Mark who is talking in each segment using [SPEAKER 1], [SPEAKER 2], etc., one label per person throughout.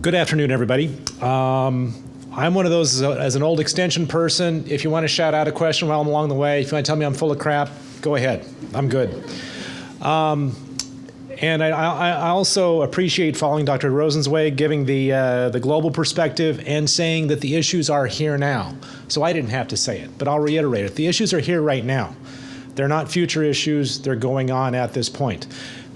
[SPEAKER 1] Good afternoon, everybody. I'm one of those, as an old extension person, if you want to shout out a question while I'm along the way, if you want to tell me I'm full of crap, go ahead. I'm good. And I also appreciate following Dr. Rosenzweig, giving the global perspective and saying that the issues are here now. So I didn't have to say it, but I'll reiterate it. The issues are here right now. They're not future issues. They're going on at this point.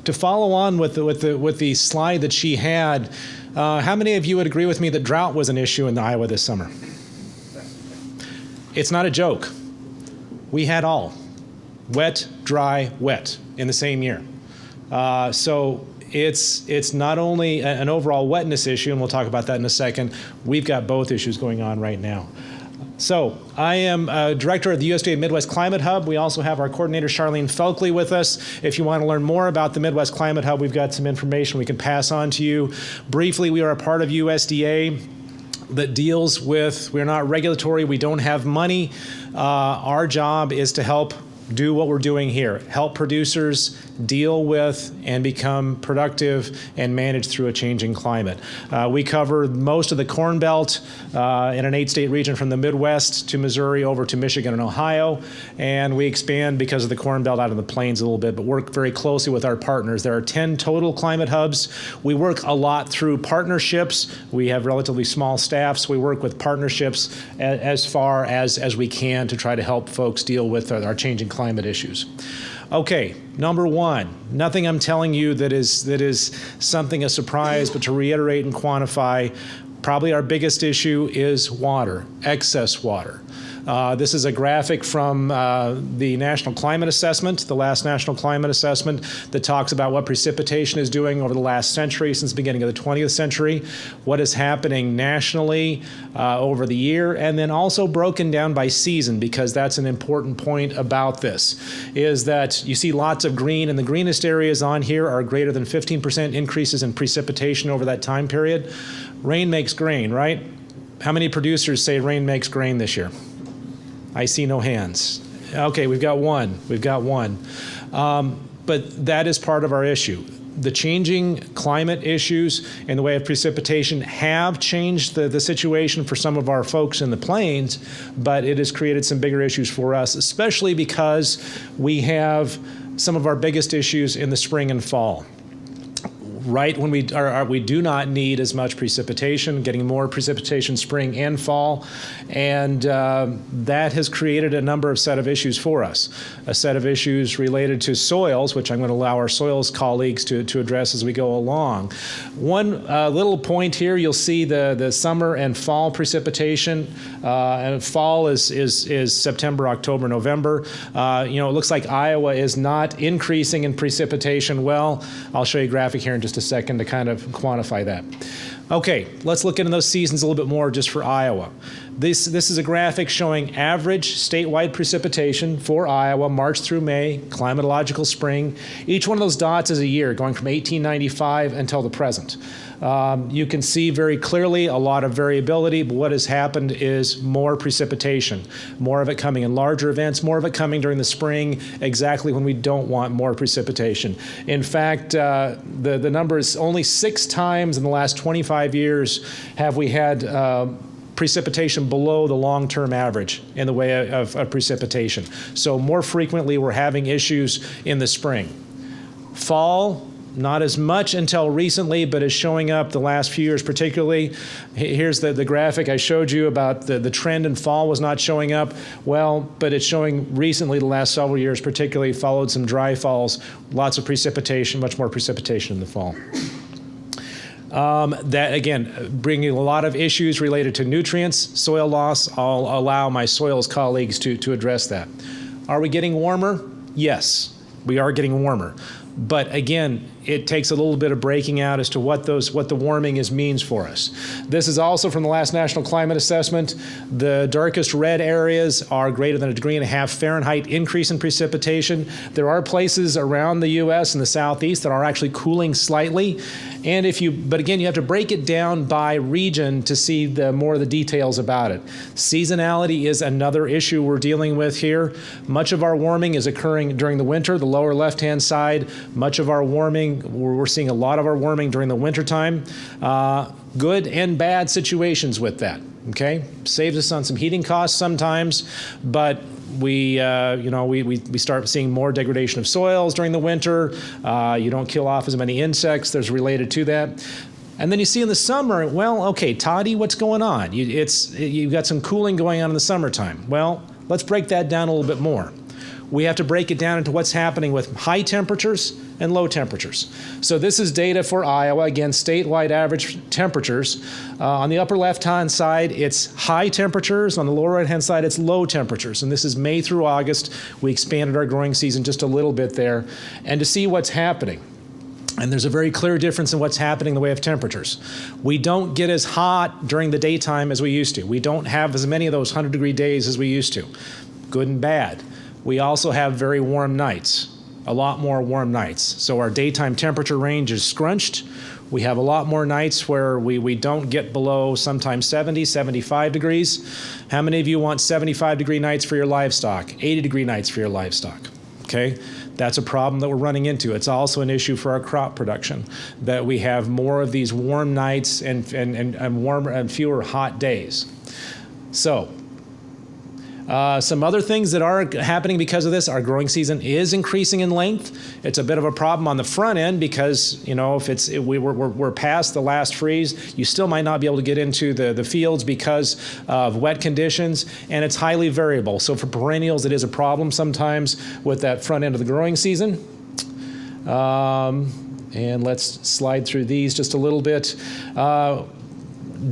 [SPEAKER 1] To follow on with the slide that she had, how many of you would agree with me that drought was an issue in Iowa this summer? It's not a joke. We had all. Wet, dry, wet in the same year. So it's not only an overall wetness issue, and we'll talk about that in a second. We've got both issues going on right now. So I am director of the USDA Midwest Climate Hub. We also have our coordinator, Charlene Felkley, with us. If you want to learn more about the Midwest Climate Hub, we've got some information we can pass on to you. Briefly, we are a part of USDA that deals with, we're not regulatory, we don't have money. Our job is to help do what we're doing here, help producers deal with and become productive and manage through a changing climate. We cover most of the Corn Belt in an 8-state region from the Midwest to Missouri over to Michigan and Ohio, and we expand because of the Corn Belt out of the plains a little bit, but work very closely with our partners. There are 10 total climate hubs. We work a lot through partnerships. We have relatively small staffs. We work with partnerships as far as we can to try to help folks deal with our changing climate issues. Okay, number one, nothing I'm telling you that is something a surprise, but to reiterate and quantify, probably our biggest issue is water, excess water. This is a graphic from the National Climate Assessment, the last National Climate Assessment, that talks about what precipitation is doing over the last century, since the beginning of the 20th century, what is happening nationally over the year, and then also broken down by season, because that's an important point about this, is that you see lots of green, and the greenest areas on here are greater than 15% increases in precipitation over that time period. Rain makes grain, right? How many producers say rain makes grain this year? I see no hands. Okay, we've got one. But that is part of our issue. The changing climate issues in the way of precipitation have changed the situation for some of our folks in the plains, but it has created some bigger issues for us, especially because we have some of our biggest issues in the spring and fall. Right when we do not need as much precipitation, getting more precipitation spring and fall, and that has created a number of set of issues for us. A set of issues related to soils, which I'm going to allow our soils colleagues to address as we go along. One little point here, you'll see the summer and fall precipitation, and fall is September, October, November. It looks like Iowa is not increasing in precipitation. Well, I'll show you a graphic here in just a second to kind of quantify that. Okay, let's look into those seasons a little bit more just for Iowa. This is a graphic showing average statewide precipitation for Iowa, March through May, climatological spring. Each one of those dots is a year, going from 1895 until the present. You can see very clearly a lot of variability, but what has happened is more precipitation, more of it coming in larger events, more of it coming during the spring, exactly when we don't want more precipitation. In fact, the number is only 6 times in the last 25 years have we had precipitation below the long-term average in the way of precipitation. So more frequently we're having issues in the spring. Fall, not as much until recently, but is showing up the last few years particularly. Here's the graphic I showed you about the trend in fall was not showing up well, but it's showing recently the last several years particularly followed some dry falls, lots of precipitation, much more precipitation in the fall. That, again, bringing a lot of issues related to nutrients, soil loss. I'll allow my soils colleagues to address that. Are we getting warmer? Yes, we are getting warmer. But again, it takes a little bit of breaking out as to what the warming means for us. This is also from the last National Climate Assessment. The darkest red areas are greater than 1.5 degrees Fahrenheit increase in precipitation. There are places around the U.S. and the southeast that are actually cooling slightly. But again, you have to break it down by region to see more of the details about it. Seasonality is another issue we're dealing with here. Much of our warming is occurring during the winter, the lower left-hand side. Much of our warming we're seeing a lot of our warming during the wintertime. Good and bad situations with that. Okay, saves us on some heating costs sometimes, but we start seeing more degradation of soils during the winter. You don't kill off as many insects. There's related to that. And then you see in the summer, well, okay, Todey, what's going on? You've got some cooling going on in the summertime. Well, let's break that down a little bit more. We have to break it down into what's happening with high temperatures and low temperatures. So this is data for Iowa, again, statewide average temperatures. On the upper left-hand side, it's high temperatures. On the lower right-hand side, it's low temperatures. And this is May through August. We expanded our growing season just a little bit there. And to see what's happening. And there's a very clear difference in what's happening in the way of temperatures. We don't get as hot during the daytime as we used to. We don't have as many of those 100-degree days as we used to. Good and bad. We also have very warm nights, a lot more warm nights. So our daytime temperature range is scrunched. We have a lot more nights where we don't get below sometimes 70, 75 degrees. How many of you want 75-degree nights for your livestock, 80-degree nights for your livestock? Okay, that's a problem that we're running into. It's also an issue for our crop production, that we have more of these warm nights and warmer and fewer hot days. So, some other things that are happening because of this, our growing season is increasing in length. It's a bit of a problem on the front end because, you know, if we're past the last freeze, you still might not be able to get into the fields because of wet conditions, and it's highly variable. So for perennials, it is a problem sometimes with that front end of the growing season. And let's slide through these just a little bit.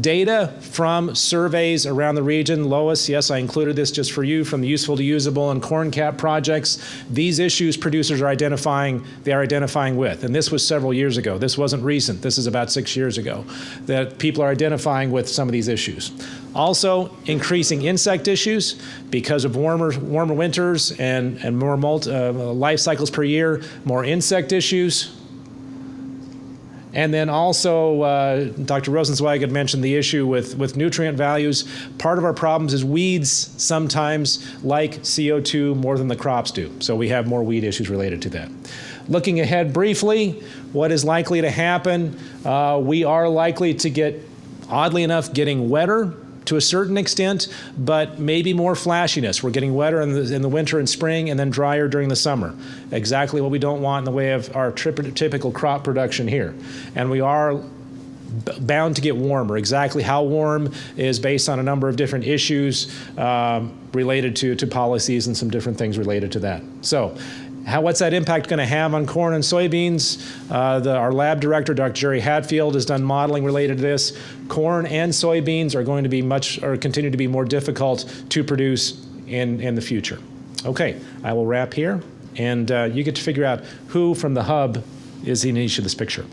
[SPEAKER 1] Data from surveys around the region. Lois, yes, I included this just for you, from the useful to usable and corn cap projects. These issues producers are identifying with. And this was several years ago. This wasn't recent. This is about 6 years ago that people are identifying with some of these issues. Also, increasing insect issues because of warmer winters and more life cycles per year, more insect issues. And then also, Dr. Rosenzweig had mentioned the issue with nutrient values. Part of our problems is weeds sometimes like CO2 more than the crops do. So we have more weed issues related to that. Looking ahead briefly, what is likely to happen? We are likely to get, oddly enough, getting wetter to a certain extent, but maybe more flashiness. We're getting wetter in the winter and spring and then drier during the summer. Exactly what we don't want in the way of our typical crop production here. And we are bound to get warmer. Exactly how warm is based on a number of different issues related to policies and some different things related to that. So, what's that impact going to have on corn and soybeans? Our lab director, Dr. Jerry Hatfield, has done modeling related to this. Corn and soybeans are going to be continue to be more difficult to produce in the future. Okay, I will wrap here, and you get to figure out who from the hub is in each of this picture.